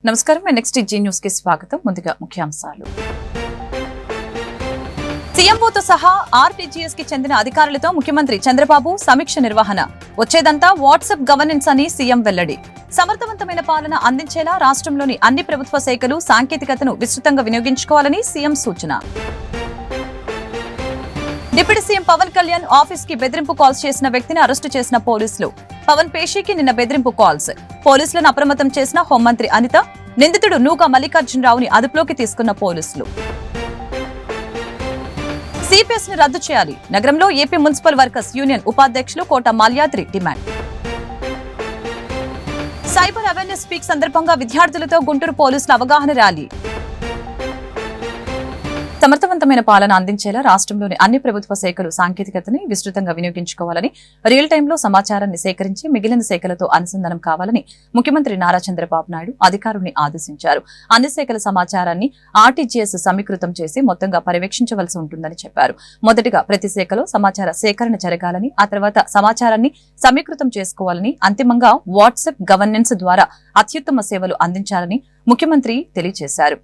నమస్కారం. Next G news కి స్వాగతం. ముందుగా ముఖ్యాంశాలు. సీఎంఓతో సహా ఆర్టీజీఎస్ కి చెందిన అధికారులతో ముఖ్యమంత్రి చంద్రబాబు సమీక్ష నిర్వహణ. వచ్చేదంతా వాట్సాప్ గవర్నెన్స్ అని సీఎం వెల్లడి. సమర్థవంతమైన పాలన అందించేలా రాష్ట్రంలోని అన్ని ప్రభుత్వ శాఖలు సాంకేతికతను విస్తృతంగా వినియోగించుకోవాలని సీఎం సూచన. Deputy CM Pawan Kalyan office కి బెదిరింపు కాల్స్ చేసిన వ్యక్తిని అరెస్టు చేసిన పోలీసులు. పవన్ పేషీకి నిన్న బెదిరింపు కాల్స్. పోలీసులను అప్రమత్తం చేసిన హోంమంత్రి అనిత. నిందితుడు నూకా మల్లికార్జునరావుని అదుపులోకి తీసుకున్న పోలీసులు. సిపిఎస్ ను రద్దు చేయాలి. నగరంలో ఏపీ మున్సిపల్ వర్కర్స్ యూనియన్ ఉపాధ్యక్షులు Kota Malyadri demand. Cyber awareness week సందర్భంగా విద్యార్థులతో గుంటూరు పోలీసుల అవగాహన ర్యాలీ. సమర్థవంతమైన పాలన అందించేలా రాష్ట్రంలోని అన్ని ప్రభుత్వ శాఖలు సాంకేతికతని విస్తృతంగా వినియోగించుకోవాలని, రియల్ టైంలో సమాచారాన్ని సేకరించి మిగిలిన శాఖలతో అనుసంధానం కావాలని ముఖ్యమంత్రి నారా చంద్రబాబు నాయుడు అధికారుల్ని ఆదేశించారు. అన్ని శాఖల సమాచారాన్ని ఆర్టీజీఎస్ సమీకృతం చేసి మొత్తంగా పర్యవేక్షించవలసి ఉంటుందని చెప్పారు. మొదటిగా ప్రతి శాఖలో సమాచార సేకరణ జరగాలని, ఆ తర్వాత సమాచారాన్ని సమీకృతం చేసుకోవాలని, అంతిమంగా వాట్సాప్ గవర్నెన్స్ ద్వారా అత్యుత్తమ సేవలు అందించాలని ముఖ్యమంత్రి తెలియజేశారు.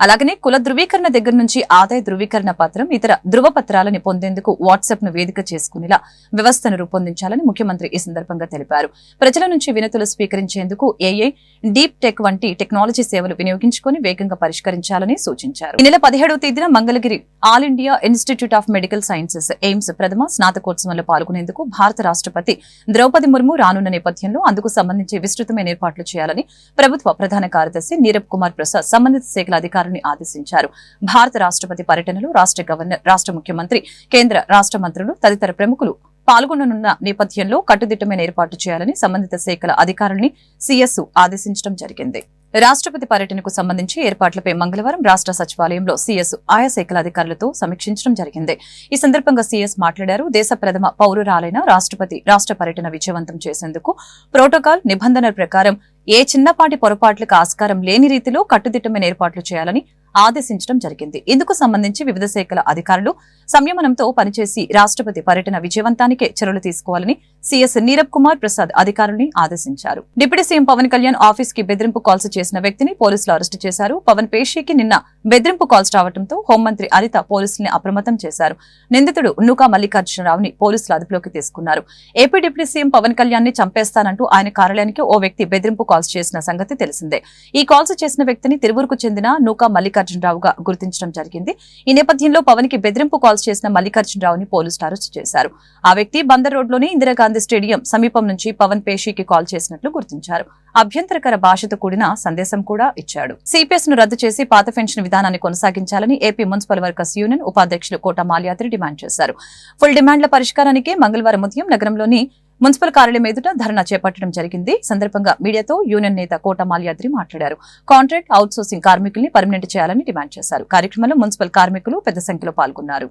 అలాగనే కుల ధృవీకరణ దగ్గర నుంచి ఆదాయ ధృవీకరణ పత్రం, ఇతర ధృవపత్రాలను పొందేందుకు వాట్సాప్ ను వేదిక చేసుకునేలా వ్యవస్థను రూపొందించాలని ముఖ్యమంత్రి ఈ సందర్భంగా తెలిపారు. ప్రజల నుంచి వినతులు స్వీకరించేందుకు ఏఐ, డీప్ టెక్ వంటి టెక్నాలజీ సేవలు వినియోగించుకుని వేగంగా పరిష్కరించాలని సూచించారు. ఈ నెల 17వ తేదీన Mangalagiri all India institute of medical sciences AIIMS ప్రథమ స్నాతకోత్సవంలో పాల్గొనేందుకు భారత రాష్ట్రపతి ద్రౌపది ముర్ము రానున్న నేపథ్యంలో అందుకు సంబంధించి విస్తృతమైన ఏర్పాట్లు చేయాలని ప్రభుత్వ ప్రధాన కార్యదర్శి నీరబ్ కుమార్ ప్రసాద్ సంబంధిత శాఖల అధికారులను ఆదేశించారు. భారత రాష్ట్రపతి పర్యటనలో రాష్ట్ర గవర్నర్, రాష్ట్ర ముఖ్యమంత్రి, కేంద్ర రాష్ట్ర మంత్రులు తదితర ప్రముఖులు పాల్గొననున్న నేపథ్యంలో కట్టుదిట్టమైన ఏర్పాట్లు చేయాలని సంబంధిత శాఖల అధికారుల్ని సీఎస్ ఆదేశించడం జరిగింది. రాష్ట్రపతి పర్యటనకు సంబంధించి ఏర్పాట్లపై మంగళవారం రాష్ట్ర సచివాలయంలో సీఎస్ ఆయా శాఖల అధికారులతో సమీక్షించడం జరిగింది. ఈ సందర్భంగా సీఎస్ మాట్లాడారు. దేశ ప్రథమ పౌరురాలైన రాష్ట్రపతి రాష్ట్ర పర్యటన విజయవంతం చేసేందుకు ప్రోటోకాల్ నిబంధనల ప్రకారం ఏ చిన్నపాటి పొరపాట్లకు ఆస్కారం లేని రీతిలో కట్టుదిట్టమైన ఏర్పాట్లు చేయాలని ఆదేశించడం జరిగింది. ఇందుకు సంబంధించి వివిధ శాఖల అధికారులు సంయమనంతో పనిచేసి రాష్ట్రపతి పర్యటన విజయవంతానికే చర్యలు తీసుకోవాలని సీఎస్ నీరబ్ కుమార్ ప్రసాద్ అధికారుల్ని ఆదేశించారు. Deputy CM Pawan Kalyan office కి బెదిరింపు కాల్స్ చేసిన వ్యక్తిని పోలీసులు అరెస్టు చేశారు. పవన్ పేషీకి నిన్న బెదిరింపు కాల్స్ రావడంతో హోంమంత్రి అనిత పోలీసుల్ని అప్రమత్తం చేశారు. నిందితుడు నూకా మల్లికార్జునరావుని పోలీసులు అదుపులోకి తీసుకున్నారు. AP deputy CM Pawan Kalyan ని చంపేస్తానంటూ ఆయన కార్యాలయానికి ఓ వ్యక్తి బెదిరింపు కాల్స్ చేసిన సంగతి తెలిసిందే. ఈ కాల్స్ చేసిన వ్యక్తిని తిరువురుకు చెందిన నూకా మల్లికార్జునరావుగా గుర్తించడం జరిగింది. ఈ నేపథ్యంలో పవన్ కి బెదిరింపు కాల్స్ చేసిన మల్లికార్జునరావుని పోలీసులు అరెస్టు చేశారు. ఆ వ్యక్తి బందర్ రోడ్లోని ఇందిరాగాంధీ స్టేడియం సమీపం నుంచి పవన్ పేషీకి కాల్ చేసినట్లు గుర్తించారు. అభ్యంతరకర భాషతో కూడిన సందేశం కూడా ఇచ్చాడు. సిపిఎస్ ను రద్దు చేసి పాత పెన్షన్ విధానాన్ని కొనసాగించాలని ఏపీ మున్సిపల్ వర్కర్స్ యూనియన్ ఉపాధ్యక్షులు కోట మాల్యాద్రి డిమాండ్ చేశారు. ఫుల్ డిమాండ్ల పరిష్కారానికి మంగళవారం ఉదయం నగరంలోని మున్సిపల్ కార్యాలయం ఎదుట ధర్నా చేపట్టడం జరిగింది. సందర్భంగా మీడియాతో యూనియన్ నేత కోట మాల్యాద్రి మాట్లాడారు. కాంట్రాక్ట్ అవుట్ సోర్సింగ్ కార్మికుల్ని పర్మనెంట్ చేయాలని డిమాండ్ చేశారు. కార్యక్రమంలో మున్సిపల్ కార్మికులు పెద్ద సంఖ్యలో పాల్గొన్నారు.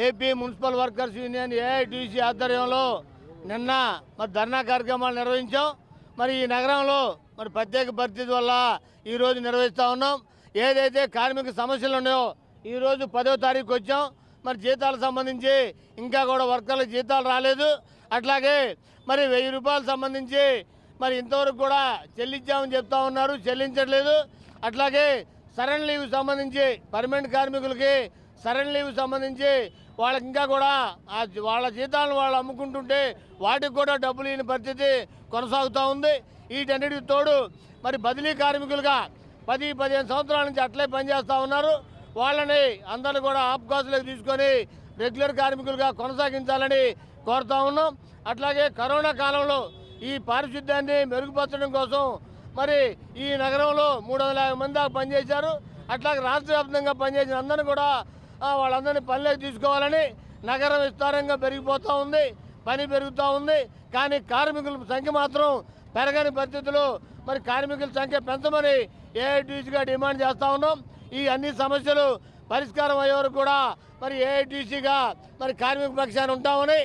AP municipal workers union AITC ఆధ్వర్యంలో నిన్న ధర్నా కార్యక్రమాలు నిర్వహించాం. మరి ఈ నగరంలో ప్రత్యేక పరిస్థితి వల్ల ఈరోజు నిర్వహిస్తూ ఉన్నాం. ఏదైతే కార్మిక సమస్యలు ఉన్నాయో ఈరోజు 10వ తారీఖు వచ్చాం. మరి జీతాలకు సంబంధించి ఇంకా కూడా వర్కర్లకు జీతాలు రాలేదు. అట్లాగే మరి 1000 రూపాయలు సంబంధించి మరి ఇంతవరకు కూడా చెల్లించామని చెప్తా ఉన్నారు, చెల్లించట్లేదు. అట్లాగే సరెండర్ లీవ్ సంబంధించి పర్మనెంట్ కార్మికులకి సరెండర్ లీవ్ సంబంధించి వాళ్ళకి ఇంకా కూడా వాళ్ళ జీతాలను వాళ్ళు అమ్ముకుంటుంటే వాటికి కూడా డబ్బులు లేని పరిస్థితి కొనసాగుతూ ఉంది. వీటన్నిటికి తోడు మరి బదిలీ కార్మికులుగా 10-15 సంవత్సరాల నుంచి అట్లే పనిచేస్తూ ఉన్నారు. వాళ్ళని అందరూ కూడా ఆప్కాసులకు తీసుకొని రెగ్యులర్ కార్మికులుగా కొనసాగించాలని కోరుతా ఉన్నాం. అట్లాగే కరోనా కాలంలో ఈ పారిశుద్ధ్యాన్ని మెరుగుపరచడం కోసం మరి ఈ నగరంలో 350 మంది దాకా పనిచేశారు. అట్లాగే రాష్ట్ర వ్యాప్తంగా పనిచేసిన అందరినీ కూడా వాళ్ళందరినీ పనిలోకి తీసుకోవాలని నగరం విస్తారంగా పెరిగిపోతూ ఉంది, పని పెరుగుతూ ఉంది. కానీ కార్మికుల సంఖ్య మాత్రం పెరగని పరిస్థితుల్లో మరి కార్మికుల సంఖ్య పెంచమని ఏఐటీసీగా డిమాండ్ చేస్తూ ఉన్నాం. ఈ అన్ని సమస్యలు పరిష్కారం అయ్యే వరకు కూడా మరి ఏఐటీసీగా మరి కార్మిక పక్షాన్ని ఉంటామని,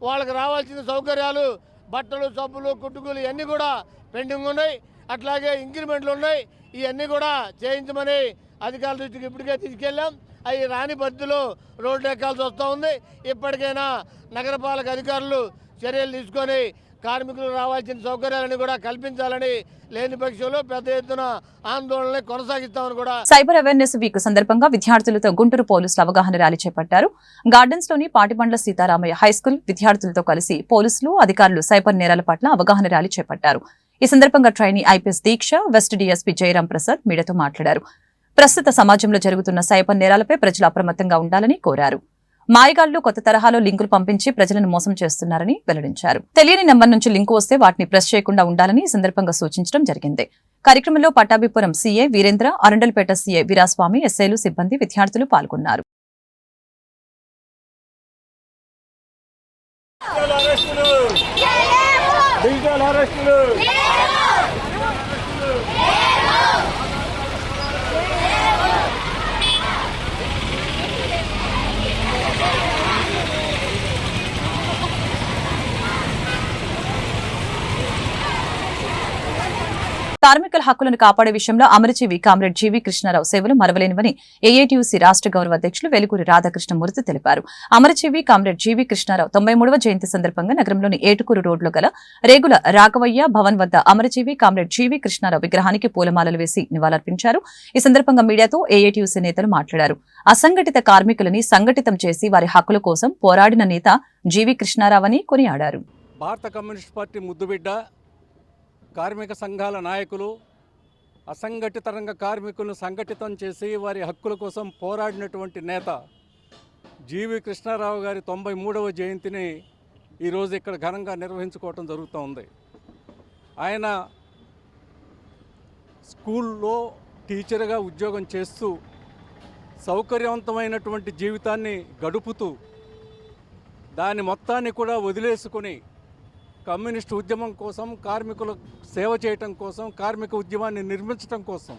వాళ్ళకి రావాల్సిన సౌకర్యాలు బట్టలు, సబ్బులు, కుట్టుకులు ఇవన్నీ కూడా పెండింగ్ ఉన్నాయి. అట్లాగే ఇంక్రిమెంట్లు ఉన్నాయి. ఇవన్నీ కూడా చేయించమని అధికారుల దృష్టికి ఇప్పటికే తీసుకెళ్ళాం. అవి రాని పరిస్థితుల్లో రోడ్డు ఎక్కాల్సి వస్తూ ఉంది. ఇప్పటికైనా నగరపాలక అధికారులు చర్యలు తీసుకొని కార్మికులు రావాల్సిన సౌకర్యాలను కూడా కల్పించాలని, లేని పక్షంలో పెద్ద ఎత్తున ఆందోళనని కొనసాగిస్తామని కూడా. సైబర్ అవేర్నెస్ వీక్ సందర్భంగా విద్యార్థులతో గుంటూరు పోలీసులు అవగాహన ర్యాలీ చేపట్టారు. గార్డెన్స్ లోని పాటిబండ్ల సీతారామయ్య హైస్కూల్ విద్యార్థులతో కలిసి పోలీసులు అధికారులు సైబర్ నేరాల పట్ల అవగాహన ర్యాలీ చేపట్టారు. ఈ సందర్భంగా ట్రైనీ ఐపీఎస్ దీక్ష, వెస్ట్ డీఎస్పీ జయరాం ప్రసాద్ మీడియాతో మాట్లాడారు. ప్రస్తుత సమాజంలో జరుగుతున్న సైబర్ నేరాలపై ప్రజలు అప్రమత్తంగా ఉండాలని కోరారు. మాయగాళ్లు కొత్త తరహాలో లింకులు పంపించి ప్రజలను మోసం చేస్తున్నారని వెల్లడించారు. తెలియని నంబర్ నుంచి లింకు వస్తే వాటిని ప్రెస్ చేయకుండా ఉండాలని ఈ సందర్భంగా సూచించడం జరిగింది. కార్యక్రమంలో పట్టాభిపురం సీఏ వీరేంద్ర, అరండల్పేట సీఏ వీరాస్వామి, ఎస్ఐలు, సిబ్బంది, విద్యార్థులు పాల్గొన్నారు. కార్మికుల హక్కులను కాపాడే విషయంలో అమరజీవి కామ్రేడ్ జీవీ కృష్ణారావు సేవలు మరవలేనివని ఏఐటీయూసీ రాష్ట్ర గౌరవ అధ్యక్షులు వెలుగురి రాధాకృష్ణమూర్తి తెలిపారు. అమరజీవి కామ్రేడ్ జీవీ కృష్ణారావు 93వ జయంతి సందర్భంగా నగరంలోని ఏటుకూరు రోడ్లో గల రేగుల రాఘవయ్య భవన్ వద్ద అమరజీవి కామ్రేడ్ జీవీ కృష్ణారావు విగ్రహానికి పూలమాలలు వేసి నివాళులర్పించారు. ఈ సందర్భంగా మీడియాతో ఏఐటీయూసీ నేతలు మాట్లాడారు. అసంఘటిత కార్మికులని సంఘటితం చేసి వారి హక్కుల కోసం పోరాడిన నేత జీవీ కృష్ణారావు అని కొనియాడారు. భారత కమ్యూనిస్ట్ పార్టీ ముద్దుబిడ్డ, కార్మిక సంఘాల నాయకులు, అసంఘటిత రంగ కార్మికులను సంఘటితం చేసి వారి హక్కుల కోసం పోరాడినటువంటి నేత జీవీ కృష్ణారావు గారి 93వ జయంతిని ఈరోజు ఇక్కడ ఘనంగా నిర్వహించుకోవటం జరుగుతూ ఉంది. ఆయన స్కూల్లో టీచర్గా ఉద్యోగం చేస్తూ సౌకర్యవంతమైనటువంటి జీవితాన్ని గడుపుతూ దాని మొత్తాన్ని కూడా వదిలేసుకొని కమ్యూనిస్టు ఉద్యమం కోసం, కార్మికుల సేవ చేయటం కోసం, కార్మిక ఉద్యమాన్ని నిర్మించడం కోసం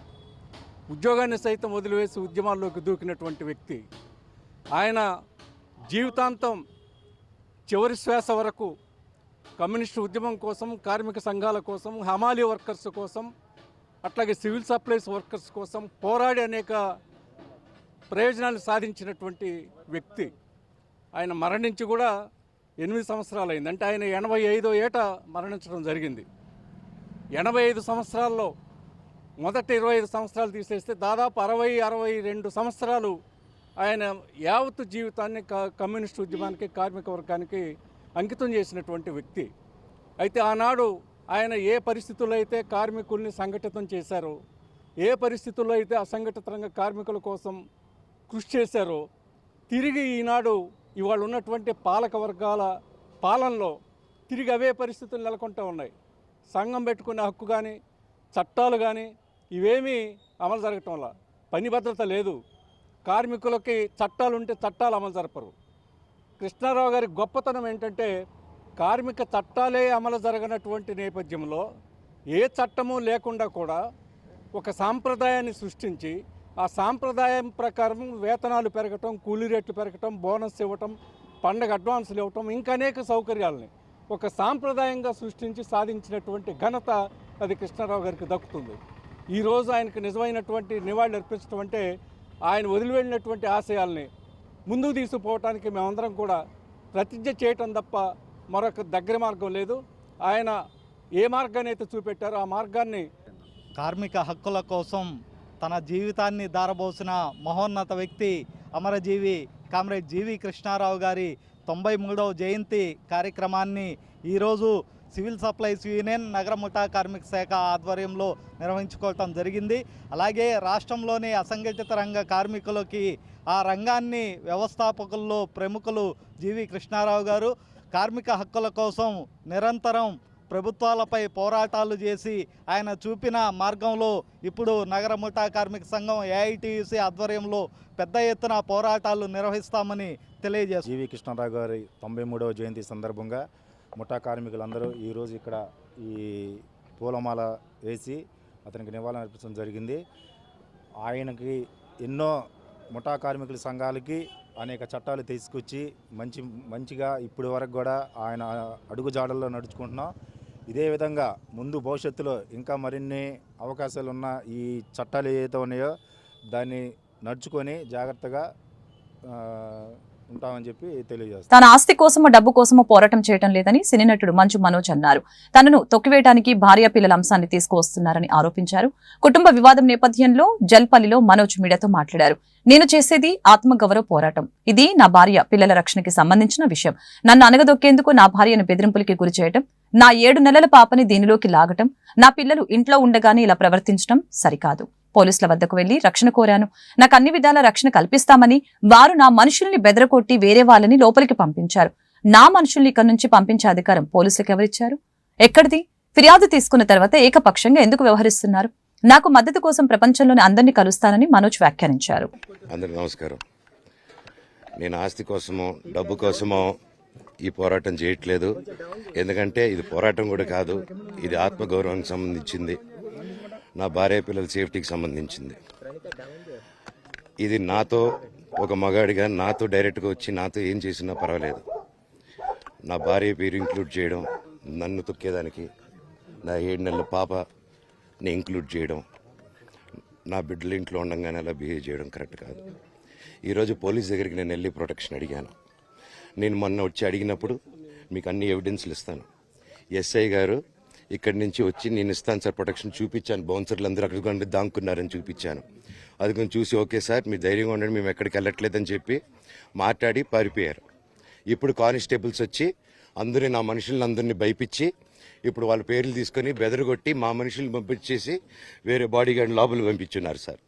ఉద్యోగాన్ని సైతం వదిలివేసి ఉద్యమాల్లోకి దూకినటువంటి వ్యక్తి. ఆయన జీవితాంతం చివరి శ్వాస వరకు కమ్యూనిస్టు ఉద్యమం కోసం, కార్మిక సంఘాల కోసం, హమాలీ వర్కర్స్ కోసం, అట్లాగే సివిల్ సప్లైస్ వర్కర్స్ కోసం పోరాడి అనేక ప్రయోజనాలు సాధించినటువంటి వ్యక్తి. ఆయన మరణించి కూడా 8 సంవత్సరాలు అయింది. అంటే ఆయన 85వ ఏట మరణించడం జరిగింది. 85 సంవత్సరాల్లో మొదటి 25 సంవత్సరాలు తీసేస్తే దాదాపు 60-62 సంవత్సరాలు ఆయన యావత్తు జీవితాన్ని కమ్యూనిస్టు ఉద్యమానికి, కార్మిక వర్గానికి అంకితం చేసినటువంటి వ్యక్తి. అయితే ఆనాడు ఆయన ఏ పరిస్థితుల్లో అయితే కార్మికుల్ని సంఘటితం చేశారో, ఏ పరిస్థితుల్లో అయితే అసంఘటిత రంగ కార్మికుల కోసం కృషి చేశారో, తిరిగి ఈనాడు ఇవాళ ఉన్నటువంటి పాలక వర్గాల పాలనలో తిరిగి అవే పరిస్థితులు నెలకొంటూ ఉన్నాయి. సంఘం పెట్టుకునే హక్కు కానీ, చట్టాలు కానీ ఇవేమీ అమలు జరగటం వల్ల పని భద్రత లేదు. కార్మికులకి చట్టాలు ఉంటే చట్టాలు అమలు జరపరు. కృష్ణారావు గారి గొప్పతనం ఏంటంటే కార్మిక చట్టాలే అమలు జరగనటువంటి నేపథ్యంలో ఏ చట్టము లేకుండా కూడా ఒక సాంప్రదాయాన్ని సృష్టించి ఆ సాంప్రదాయం ప్రకారం వేతనాలు పెరగటం, కూలీ రేట్లు పెరగటం, బోనస్ ఇవ్వటం, పండగ అడ్వాన్సులు ఇవ్వటం, ఇంకా అనేక సౌకర్యాలని ఒక సాంప్రదాయంగా సృష్టించి సాధించినటువంటి ఘనత అది కృష్ణారావు గారికి దక్కుతుంది. ఈరోజు ఆయనకు నిజమైనటువంటి నివాళులు అర్పించడం అంటే ఆయన వదిలివెళ్ళినటువంటి ఆశయాల్ని ముందుకు తీసుకుపోవటానికి మేమందరం కూడా ప్రతిజ్ఞ చేయటం తప్ప మరొక దగ్గర మార్గం లేదు. ఆయన ఏ మార్గాన్ని అయితే చూపెట్టారో ఆ మార్గాన్ని, కార్మిక హక్కుల కోసం తన జీవితాన్ని దారబోసిన మహోన్నత వ్యక్తి అమరజీవి కామ్రేడ్ జీవీ కృష్ణారావు గారి 93వ జయంతి కార్యక్రమాన్ని ఈరోజు సివిల్ సప్లైస్ యూనియన్, నగర ముఠా కార్మిక శాఖ ఆధ్వర్యంలో నిర్వహించుకోవటం జరిగింది. అలాగే రాష్ట్రంలోని అసంఘటిత రంగ కార్మికులకి ఆ రంగాన్ని వ్యవస్థాపకుల్లో ప్రముఖులు జీవీ కృష్ణారావు గారు కార్మిక హక్కుల కోసం నిరంతరం ప్రభుత్వాలపై పోరాటాలు చేసి ఆయన చూపిన మార్గంలో ఇప్పుడు నగర ముఠా కార్మిక సంఘం ఏఐటీయూసీ ఆధ్వర్యంలో పెద్ద ఎత్తున పోరాటాలు నిర్వహిస్తామని తెలియజేస్తారు. జీవీ కృష్ణారావు గారి 93వ జయంతి సందర్భంగా ముఠా కార్మికులందరూ ఈరోజు ఇక్కడ ఈ పూలమాల వేసి అతనికి నివాళులు అర్పించడం జరిగింది. ఆయనకి ఎన్నో ముఠా కార్మికుల సంఘాలకి అనేక చట్టాలు తీసుకొచ్చి మంచిగా ఇప్పటి వరకు కూడా ఆయన అడుగుజాడల్లో నడుచుకుంటున్నాం. ఇదే విధంగా ముందు భవిష్యత్తులో ఇంకా మరిన్ని అవకాశాలు ఉన్న ఈ చట్టాలు ఏవైతే ఉన్నాయో దాన్ని నడుచుకొని జాగ్రత్తగా ఉంటామని చెప్పి తెలియజేస్తాం. తన ఆస్తి కోసమో డబ్బు కోసమో పోరాటం చేయడం లేదని సినీ నటుడు మంచు మనోజ్ అన్నారు. తనను తొక్కివేయడానికి భార్య పిల్లల అంశాన్ని తీసుకువస్తున్నారని ఆరోపించారు. కుటుంబ వివాదం నేపథ్యంలో జల్పల్లిలో మనోజ్ మీడియాతో మాట్లాడారు. నేను చేసేది ఆత్మగౌరవ పోరాటం. ఇది నా భార్య పిల్లల రక్షణకి సంబంధించిన విషయం. నన్ను అనగదొక్కేందుకు నా భార్యను బెదిరింపులకి గురి చేయడం, నా 7 నెలల పాపని దీనిలోకి లాగటం, నా పిల్లలు ఇంట్లో ఉండగానే ఇలా ప్రవర్తించడం సరికాదు. పోలీసుల వద్దకు వెళ్లి రక్షణ కోరాను. నాకు అన్ని విధాల రక్షణ కల్పిస్తామని వారు నా మనుషుల్ని బెదరకొట్టి వేరే వాళ్ళని లోపలికి పంపించారు. నా మనుషుల్ని ఇక్కడి నుంచి పంపించే అధికారం పోలీసులకు ఎవరిచ్చారు? ఎక్కడిది? ఫిర్యాదు తీసుకున్న తర్వాత ఏకపక్షంగా ఎందుకు వ్యవహరిస్తున్నారు? నాకు మద్దతు కోసం ప్రపంచంలోని అందరినీ కలుస్తానని మనోజ్ వ్యాఖ్యానించారు. అందరికీ నమస్కారం. నేను ఆస్తి కోసమో డబ్బు కోసమో ఈ పోరాటం చేయట్లేదు. ఎందుకంటే ఇది పోరాటం కూడా కాదు, ఇది ఆత్మగౌరవానికి సంబంధించింది, నా భార్య పిల్లల సేఫ్టీకి సంబంధించింది. ఇది నాతో ఒక మగాడిగా నాతో డైరెక్ట్గా వచ్చి నాతో ఏం చేసినా పర్వాలేదు. నా భార్య పేరు ఇంక్లూడ్ చేయడం, నన్ను తొక్కేదానికి, నా 7 నెలల పాపని ఇంక్లూడ్ చేయడం, నా బిడ్డలు ఇంట్లో ఉండగానే అలా బిహేవ్ చేయడం కరెక్ట్ కాదు. ఈరోజు పోలీస్ దగ్గరికి నేను వెళ్ళి ప్రొటెక్షన్ అడిగాను. నేను మొన్న వచ్చి అడిగినప్పుడు మీకు అన్ని ఎవిడెన్స్లు ఇస్తాను. ఎస్ఐ గారు ఇక్కడి నుంచి వచ్చి నేను ఇస్తాను సార్ ప్రొటెక్షన్ చూపించాను. బౌన్సర్లు అందరూ అక్కడ దాక్కున్నారని చూపించాను. అది కొంచెం చూసి ఓకే సార్ మీరు ధైర్యంగా ఉండండి, మేము ఎక్కడికి వెళ్ళట్లేదని చెప్పి మాట్లాడి పారిపోయారు. ఇప్పుడు కానిస్టేబుల్స్ వచ్చి అందరూ నా మనుషులను అందరినీ భయపించి ఇప్పుడు వాళ్ళ పేర్లు తీసుకొని బెదరగొట్టి మా మనుషులను పంపించేసి వేరే బాడీ గార్డ్ లోపల పంపించున్నారు సార్.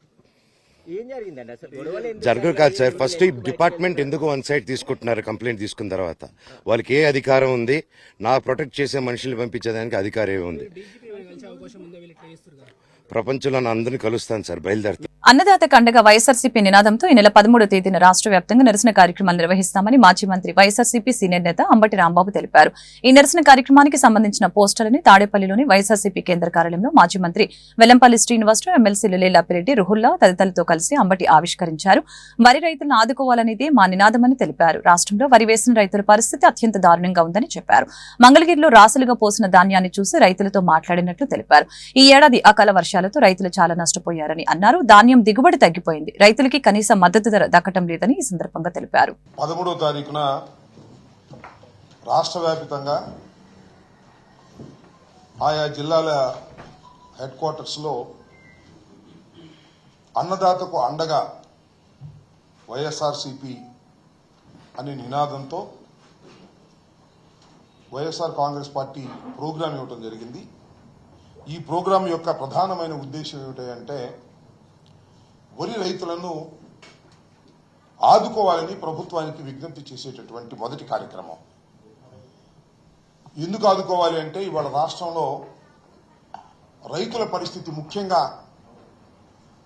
జరగదు కాదు సార్. ఫస్ట్ ఈ డిపార్ట్మెంట్ ఎందుకు వన్ సైడ్ తీసుకుంటున్నారు? కంప్లైంట్ తీసుకున్న తర్వాత వాళ్ళకి ఏ అధికారం ఉంది? నా ప్రొటెక్ట్ చేసే మనుషుల్ని పంపించేదానికి అధికారం ఏముంది? ప్రపంచంలో అందరినీ కలుస్తాను సార్, బయలుదేరుతాను. అన్నదాత కండగా వైఎస్ఆర్సీపీ నినాదంతో ఈ నెల 13వ తేదీన రాష్ట్ర వ్యాప్తంగా నిరసన కార్యక్రమాలు నిర్వహిస్తామని మాజీ మంత్రి వైఎస్ఆర్సీపీ సీనియర్ నేత అంబటి రాంబాబు తెలిపారు. ఈ నిరసన కార్యక్రమానికి సంబంధించిన పోస్టర్లని తాడేపల్లిలోని వైఎస్ఆర్సీపీ కేంద్ర కార్యాలయంలో మాజీ మంత్రి వెల్లంపల్లి శ్రీనివాసరావు, ఎమ్మెల్సీలు లేలాపిరెడ్డి, రుహుల్లా తదితరులతో కలిసి అంబటి ఆవిష్కరించారు. వరి రైతులను ఆదుకోవాలనేదే మా నినాదమని తెలిపారు. రాష్ట్రంలో వరి వేసిన రైతుల పరిస్థితి అత్యంత దారుణంగా ఉందని చెప్పారు. మంగళగిరిలో రాసులుగా పోసిన ధాన్యాన్ని చూసి రైతులతో మాట్లాడినట్లు తెలిపారు. ఈ ఏడాది అకాల వర్షాలతో రైతులు చాలా నష్టపోయారని అన్నారు. ధాన్యం దిగుబడి తగ్గిపోయింది. రైతులకి కనీస మద్దతు ధర దక్కటం లేదని ఈ సందర్భంగా తెలిపారు. 13వ తారీఖున రాష్ట్ర వ్యాప్తంగా ఆయా జిల్లాల హెడ్ క్వార్టర్స్ లో అన్నదాతకు అండగా వైఎస్ఆర్సీపీ అనే నినాదంతో వైఎస్ఆర్ కాంగ్రెస్ పార్టీ ప్రోగ్రాం ఇవ్వడం జరిగింది. ఈ ప్రోగ్రాం యొక్క ప్రధానమైన ఉద్దేశం ఏమిటంటే వరి రైతులను ఆదుకోవాలని ప్రభుత్వానికి విజ్ఞప్తి చేసేటటువంటి మొదటి కార్యక్రమం. ఎందుకు ఆదుకోవాలి అంటే ఇవాళ రాష్ట్రంలో రైతుల పరిస్థితి, ముఖ్యంగా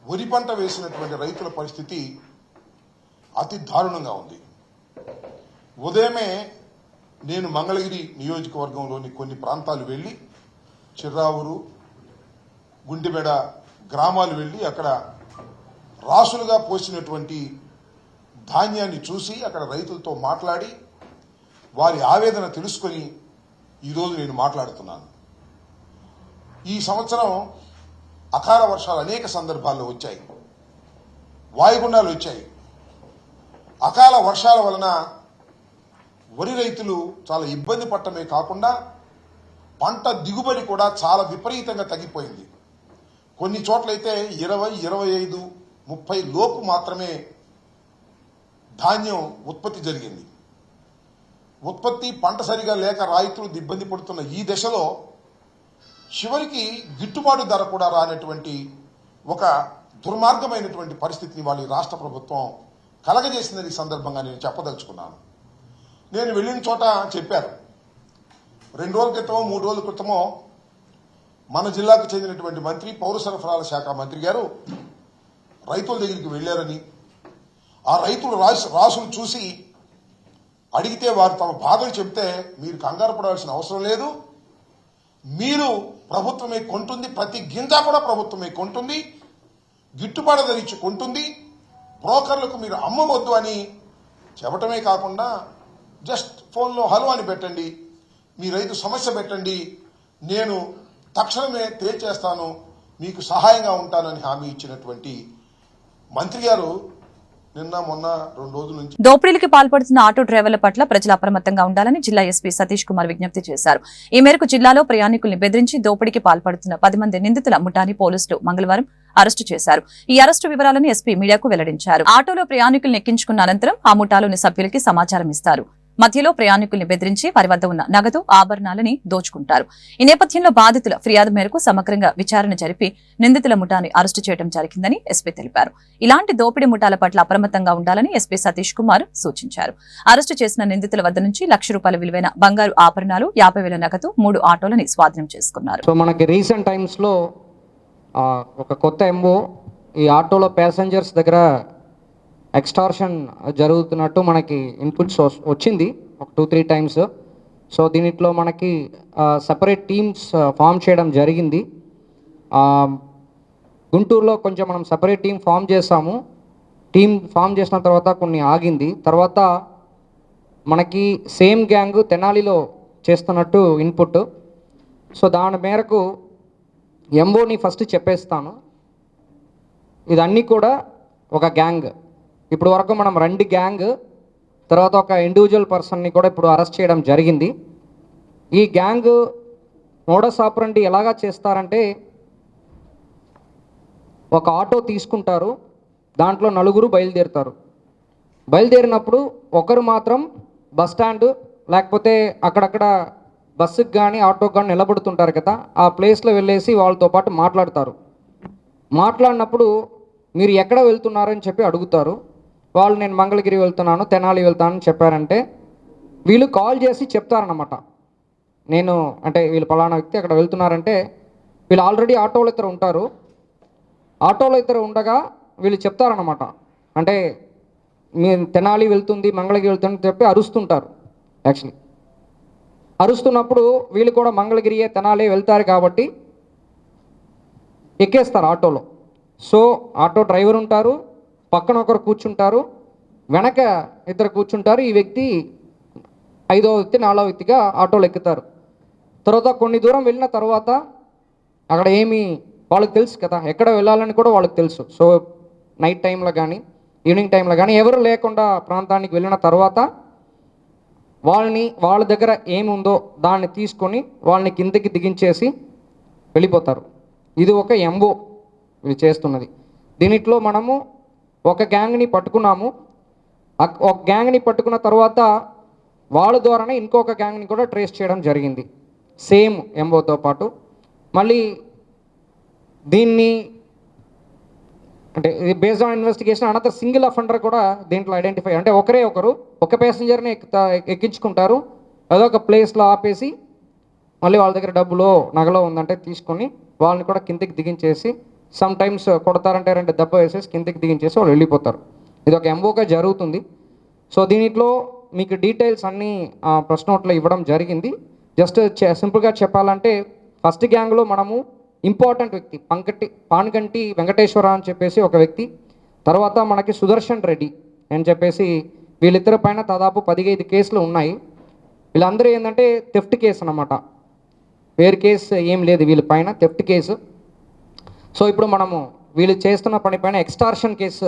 వరి పంట వేసినటువంటి రైతుల పరిస్థితి అతి దారుణంగా ఉంది. ఉదయమే నేను మంగళగిరి నియోజకవర్గంలోని కొన్ని ప్రాంతాలు వెళ్లి చిర్రావూరు, గుంటిబెడ గ్రామాలు వెళ్లి అక్కడ రాసులుగా పోసినటువంటి ధాన్యాన్ని చూసి అక్కడ రైతులతో మాట్లాడి వారి ఆవేదన తెలుసుకొని ఈరోజు నేను మాట్లాడుతున్నాను. ఈ సంవత్సరం అకాల వర్షాలు అనేక సందర్భాల్లో వచ్చాయి, వాయుగుండాలు వచ్చాయి. అకాల వర్షాల వలన వరి రైతులు చాలా ఇబ్బంది పడటమే కాకుండా పంట దిగుబడి కూడా చాలా విపరీతంగా తగ్గిపోయింది. కొన్ని చోట్లయితే 20, 25, 30 లోపు మాత్రమే ధాన్యం ఉత్పత్తి జరిగింది. ఉత్పత్తి పంట సరిగా లేక రైతులు ఇబ్బంది పడుతున్న ఈ దశలో చివరికి గిట్టుబాటు ధర కూడా రానటువంటి ఒక దుర్మార్గమైనటువంటి పరిస్థితిని వాళ్ళ రాష్ట్ర ప్రభుత్వం కలగజేసిందని సందర్భంగా నేను చెప్పదలుచుకున్నాను. నేను వెళ్ళిన చోట చెప్పారు, 2 రోజుల క్రితమో 3 రోజుల క్రితమో మన జిల్లాకు చెందినటువంటి మంత్రి, పౌర సరఫరాల శాఖ మంత్రి గారు రైతుల దగ్గరికి వెళ్లారని, ఆ రైతులు రాసులు చూసి అడిగితే వారు తమ బాధలు చెబితే మీరు కంగారు పడాల్సిన అవసరం లేదు, మీరు ప్రభుత్వమే కొంటుంది, ప్రతి గింజ కూడా ప్రభుత్వమే కొంటుంది, గిట్టుబాటు ధర ఇచ్చి కొంటుంది, బ్రోకర్లకు మీరు అమ్మవద్దు అని చెప్పటమే కాకుండా జస్ట్ ఫోన్లో హలో అని పెట్టండి, మీ రైతు సమస్య పెట్టండి, నేను తక్షణమే తేల్చేస్తాను, మీకు సహాయంగా ఉంటానని హామీ ఇచ్చినటువంటి మంత్రి గారు నిన్న మొన్న 2 రోజుల నుంచి దోపిడీలకి పాల్పడుతున్న ఆటో డ్రైవర్ల పట్ల ప్రజలు అప్రమత్తంగా ఉండాలని జిల్లా ఎస్పీ సతీష్ కుమార్ విజ్ఞప్తి చేశారు. ఈ మేరకు జిల్లాలో ప్రయాణికుల్ని బెదిరించి దోపిడీకి పాల్పడుతున్న 10 మంది నిందితుల ముఠాని పోలీసులు మంగళవారం అరెస్టు చేశారు. ఈ అరెస్టు వివరాలను ఎస్పీ మీడియాకు వెల్లడించారు. ఆటోలో ప్రయాణికుల్ని ఎక్కించుకున్న అనంతరం ఆ ముఠాలోని సభ్యులకి సమాచారం ఇస్తారు. మధ్యలో ప్రయాణికుల్ని బెదిరించి వారి వద్ద ఉన్న నగదు ఆభరణాలని దోచుకుంటారు. ఈ నేపథ్యంలో బాధితుల ఫిర్యాదు మేరకు సమగ్రంగా విచారణ జరిపి నిందితుల ముఠాని అరెస్టు చేయడం జరిగిందని ఎస్పీ తెలిపారు. ఇలాంటి దోపిడీ ముఠాల పట్ల అప్రమత్తంగా ఉండాలని ఎస్పీ సతీష్ కుమార్ సూచించారు. అరెస్టు చేసిన నిందితుల వద్ద నుంచి ₹1,00,000 విలువైన బంగారు ఆభరణాలు, 50,000 నగదు, 3 ఆటోలని స్వాధీనం చేసుకున్నారు. సో మనకి రీసెంట్ టైమ్స్లో ఒక కొత్త ఎంఓ ఈ ఆటోలో ప్యాసింజర్స్ దగ్గర ఎక్స్టార్షన్ జరుగుతున్నట్టు మనకి ఇన్పుట్స్ వచ్చింది ఒక 2-3 టైమ్స్. సో దీనిట్లో మనకి సపరేట్ టీమ్స్ ఫామ్ చేయడం జరిగింది. గుంటూరులో కొంచెం మనం సపరేట్ టీం ఫామ్ చేసాము. టీం ఫామ్ చేసిన తర్వాత కొన్ని ఆగింది. తర్వాత మనకి సేమ్ గ్యాంగ్ తెనాలిలో చేస్తున్నట్టు ఇన్పుట్. సో దాని మేరకు ఎంఓని ఫస్ట్ చెప్పేస్తాను. ఇదన్నీ కూడా ఒక గ్యాంగ్. ఇప్పుడు వరకు మనం 2 గ్యాంగ్, తర్వాత ఒక ఇండివిజువల్ పర్సన్ని కూడా ఇప్పుడు అరెస్ట్ చేయడం జరిగింది. ఈ గ్యాంగ్ మోడస్ ఆపరండి ఎలాగా చేస్తారంటే, ఒక ఆటో తీసుకుంటారు, దాంట్లో 4 బయలుదేరుతారు. బయలుదేరినప్పుడు ఒకరు మాత్రం బస్ స్టాండ్ లేకపోతే అక్కడక్కడ బస్సుకి కానీ ఆటోకి కానీ నిలబడుతుంటారు కదా, ఆ ప్లేస్లో వెళ్ళేసి వాళ్ళతో పాటు మాట్లాడతారు. మాట్లాడినప్పుడు మీరు ఎక్కడ వెళ్తున్నారని చెప్పి అడుగుతారు. వాళ్ళు నేను మంగళగిరి వెళ్తున్నాను, తెనాలి వెళ్తానని చెప్పారంటే వీళ్ళు కాల్ చేసి చెప్తారన్నమాట. నేను అంటే వీళ్ళు పలానా వ్యక్తి అక్కడ వెళ్తున్నారంటే వీళ్ళు ఆల్రెడీ ఆటోలో ఇద్దరు ఉంటారు. ఆటోలో ఇద్దరు ఉండగా వీళ్ళు చెప్తారన్నమాట. అంటే మీరు తెనాలి వెళ్తుంది, మంగళగిరి వెళ్తుందని చెప్పి అరుస్తుంటారు. యాక్చువల్లీ అరుస్తున్నప్పుడు వీళ్ళు కూడా మంగళగిరియే తెనాలి వెళ్తారు కాబట్టి ఎక్కేస్తారు ఆటోలో. సో ఆటో డ్రైవర్ ఉంటారు, పక్కన ఒకరు కూర్చుంటారు, వెనక ఇద్దరు కూర్చుంటారు. ఈ వ్యక్తి 5వ వ్యక్తి 4వ వ్యక్తిగా ఆటోలో ఎక్కుతారు. తర్వాత కొన్ని దూరం వెళ్ళిన తర్వాత అక్కడ ఏమి వాళ్ళకి తెలుసు కదా, ఎక్కడ వెళ్ళాలని కూడా వాళ్ళకి తెలుసు. సో నైట్ టైంలో కానీ ఈవినింగ్ టైంలో కానీ ఎవరు లేకుండా ప్రాంతానికి వెళ్ళిన తర్వాత వాళ్ళ దగ్గర ఏముందో దాన్ని తీసుకొని వాళ్ళని కిందకి దిగించేసి వెళ్ళిపోతారు. ఇది ఒక ఎంఓ ఇది చేస్తున్నది. దీనిట్లో మనము ఒక గ్యాంగ్ని పట్టుకున్నాము. ఒక గ్యాంగ్ని పట్టుకున్న తర్వాత వాళ్ళ ద్వారానే ఇంకొక గ్యాంగ్ని కూడా ట్రేస్ చేయడం జరిగింది సేమ్ ఎంఓతో పాటు. మళ్ళీ దీన్ని అంటే ఇది based on investigation another single offender కూడా దీంట్లో ఐడెంటిఫై, అంటే ఒక ప్యాసింజర్ని ఎక్కించుకుంటారు, అదొక ప్లేస్లో ఆపేసి మళ్ళీ వాళ్ళ దగ్గర డబ్బులో నగలో ఉందంటే తీసుకొని వాళ్ళని కూడా కిందకి దిగించేసి సమ్ టైమ్స్ కొడతారంటే 2 దెబ్బ వేసేసి కిందకి దిగించేసి వాళ్ళు వెళ్ళిపోతారు. ఇది ఒక ఎంఓగా జరుగుతుంది. సో దీనిట్లో మీకు డీటెయిల్స్ అన్నీ ప్రెస్ నోట్లో ఇవ్వడం జరిగింది. జస్ట్ సింపుల్గా చెప్పాలంటే ఫస్ట్ గ్యాంగ్లో మనము ఇంపార్టెంట్ వ్యక్తి పానుగంటి వెంకటేశ్వర అని చెప్పేసి ఒక వ్యక్తి, తర్వాత మనకి సుదర్శన్ రెడ్డి అని చెప్పేసి వీళ్ళిద్దరి పైన దాదాపు 15 కేసులు ఉన్నాయి. వీళ్ళందరూ ఏంటంటే థెఫ్ట్ కేసు అన్నమాట, వేరు కేసు ఏం లేదు వీళ్ళ పైన, థెఫ్ట్ కేసు. సో ఇప్పుడు మనము వీళ్ళు చేస్తున్న పని పైన ఎక్స్టార్షన్ కేసు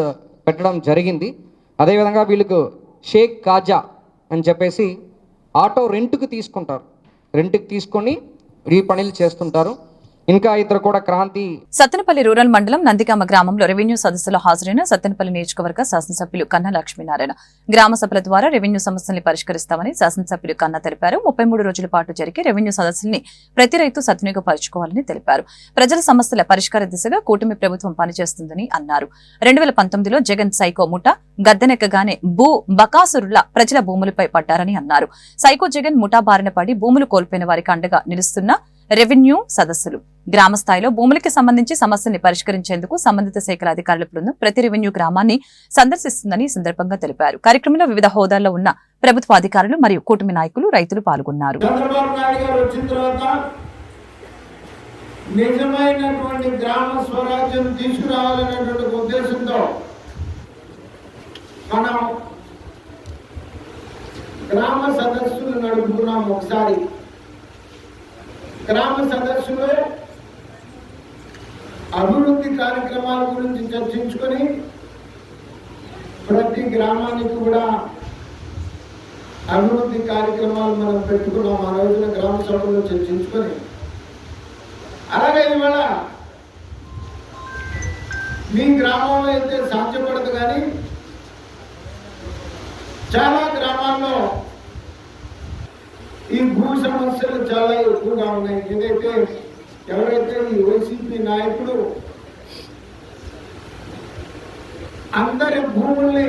పెట్టడం జరిగింది. అదేవిధంగా వీళ్ళకు షేక్ కాజా అని చెప్పేసి ఆటో రెంట్కి తీసుకుంటారు, రెంట్కి తీసుకొని ఈ పనులు చేస్తుంటారు. ఇంకా ఇద్దరు కూడా క్రాంతి. సత్తెనపల్లి రూరల్ మండలం నందిగామ గ్రామంలో రెవెన్యూ సదస్సులో హాజరైన సత్తెనపల్లి నియోజకవర్గ శాసనసభ్యులు కన్నా లక్ష్మీనారాయణ గ్రామ సభల ద్వారా రెవెన్యూ సమస్యల్ని పరిష్కరిస్తామని శాసనసభ్యులు కన్నా తెలిపారు. 33 రోజుల పాటు జరిగే రెవెన్యూ సదస్సుల్ని ప్రతి రైతు సద్వినియోగపరచుకోవాలని తెలిపారు. ప్రజల సమస్యల పరిష్కార దిశగా కూటమి ప్రభుత్వం పనిచేస్తుందని అన్నారు. 2019లో జగన్ సైకో ముఠా గద్దెనెక్కగానే బకాసురుల ప్రజల భూములపై పడ్డారని అన్నారు. సైకో జగన్ ముఠా బారిన పడి భూములు కోల్పోయిన వారికి అండగా నిలుస్తున్న రెవెన్యూ సదస్సులు గ్రామ స్థాయిలో భూములకి సంబంధించి సమస్యల్ని పరిష్కరించేందుకు సంబంధిత శాఖల అధికారుల బృందం ప్రతి రెవెన్యూ గ్రామాన్ని సందర్శిస్తుందని ఈ సందర్భంగా తెలిపారు. కార్యక్రమంలో వివిధ హోదాల్లో ఉన్న ప్రభుత్వ అధికారులు మరియు కూటమి నాయకులు, రైతులు పాల్గొన్నారు. నిజమైనటువంటి గ్రామ స్వరాజ్యం తీసుకురావాలనేటువంటి ఉద్దేశంతో మనం గ్రామ సదస్సులు నడుపుకున్నాం. ఒకసారి గ్రామ సదస్సులో అభివృద్ధి కార్యక్రమాల గురించి చర్చించుకొని ప్రతి గ్రామానికి కూడా అభివృద్ధి కార్యక్రమాలు మనం పెట్టుకున్నాం. ఆ రోజున గ్రామ సభలో చర్చించుకొని, అలాగే ఇవాళ మీ గ్రామంలో అయితే సాధ్యపడదు, కానీ చాలా గ్రామాల్లో ఈ భూ సమస్యలు చాలా ఎక్కువగా ఉన్నాయి. ఏదైతే ఎవరైతే ఈ వైసీపీ నాయకులు అందరి భూముల్ని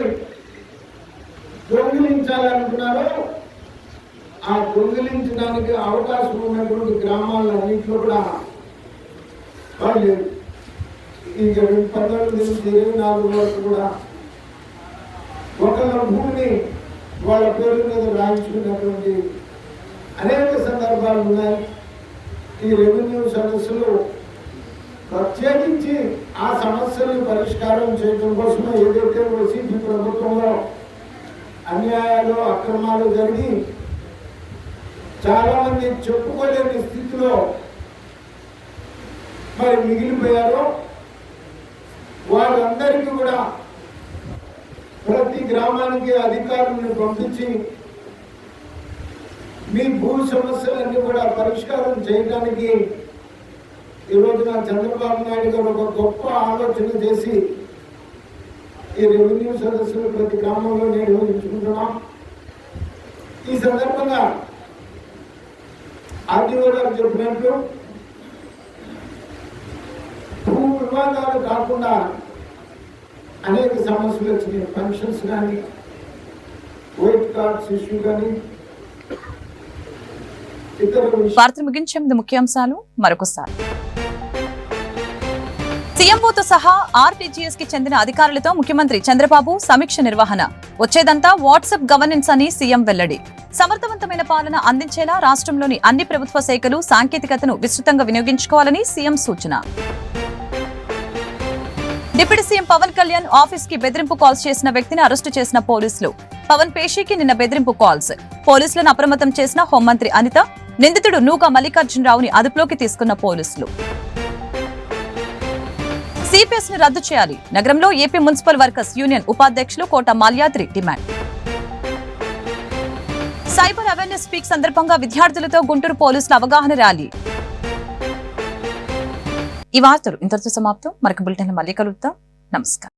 దొంగిలించాలనుకున్నారో, ఆ దొంగిలించడానికి అవకాశం ఉన్నటువంటి గ్రామాలన్నింటిలో కూడా వాళ్ళు ఈ 19 నుంచి 24 వరకు కూడా ఒకళ్ళ భూమిని వాళ్ళ పేరు మీద రాయించుకున్నటువంటి అనేక సందర్భాలు ఉన్నాయి. ఈ రెవెన్యూ సమస్యలు ప్రత్యేకించి ఆ సమస్యలను పరిష్కారం చేయడం కోసం ఏదైతే వైసీపీ ప్రభుత్వంలో అన్యాయాలు అక్రమాలు జరిగి చాలా మంది చెప్పుకోలేని స్థితిలో మరి మిగిలిపోయారో, వాళ్ళందరికీ కూడా ప్రతి గ్రామానికి అధికారులను పంపించి మీ భూ సమస్యలన్నీ కూడా పరిష్కారం చేయడానికి ఈ రోజున చంద్రబాబు నాయుడు గారు ఒక గొప్ప ఆలోచన చేసి ఈ రెవెన్యూ సదస్సులు ప్రతి గ్రామంలో నిర్వహించుకుంటున్నాం. ఈ సందర్భంగా ఆర్డీఓ గారు చెప్పినట్లు భూ వివాదాలు కాకుండా అనేక సమస్యలు వచ్చినాయి. పెన్షన్స్ కానీ, వైట్ కార్డ్స్ ఇష్యూ కానీ, వార్తలు ముగించే ముందు ముఖ్యాంశాలు మరొకసారి. సీఎంఓతో సహా ఆర్టీజీఎస్ కి చెందిన అధికారులతో ముఖ్యమంత్రి చంద్రబాబు సమీక్ష నిర్వహణ. వచ్చేదంతా వాట్సాప్ గవర్నెన్స్ అని సీఎం వెల్లడి. సమర్థవంతమైన పాలన అందించేలా రాష్ట్రంలోని అన్ని ప్రభుత్వ శాఖలు సాంకేతికతను విస్తృతంగా వినియోగించుకోవాలని సీఎం సూచన. Deputy CM Pawan Kalyan office కి బెదిరింపు కాల్స్ చేసిన వ్యక్తిని అరెస్టు చేసిన పోలీసులు. పవన్ పేషీకి నిన్న బెదిరింపు కాల్స్. పోలీసులను అప్రమత్తం చేసిన హోంమంత్రి అనిత. నిందితుడు నూక మల్లికార్జునరావుని అదుపులోకి తీసుకున్న పోలీసులు. సిపిఎస్ ని రద్దు చేయాలి. నగరంలో ఏపీ మున్సిపల్ వర్కర్స్ యూనియన్ ఉపాధ్యక్షులు Kota Malyadri demand. Cyber awareness week సందర్భంగా విద్యార్థులతో గుంటూరు పోలీసుల అవగాహన ర్యాలీ. ఈ వార్తలు ఇంతటితో సమాప్తం. మరొక బులెటిన్ మళ్ళీ కలుద్దాం. నమస్కారం.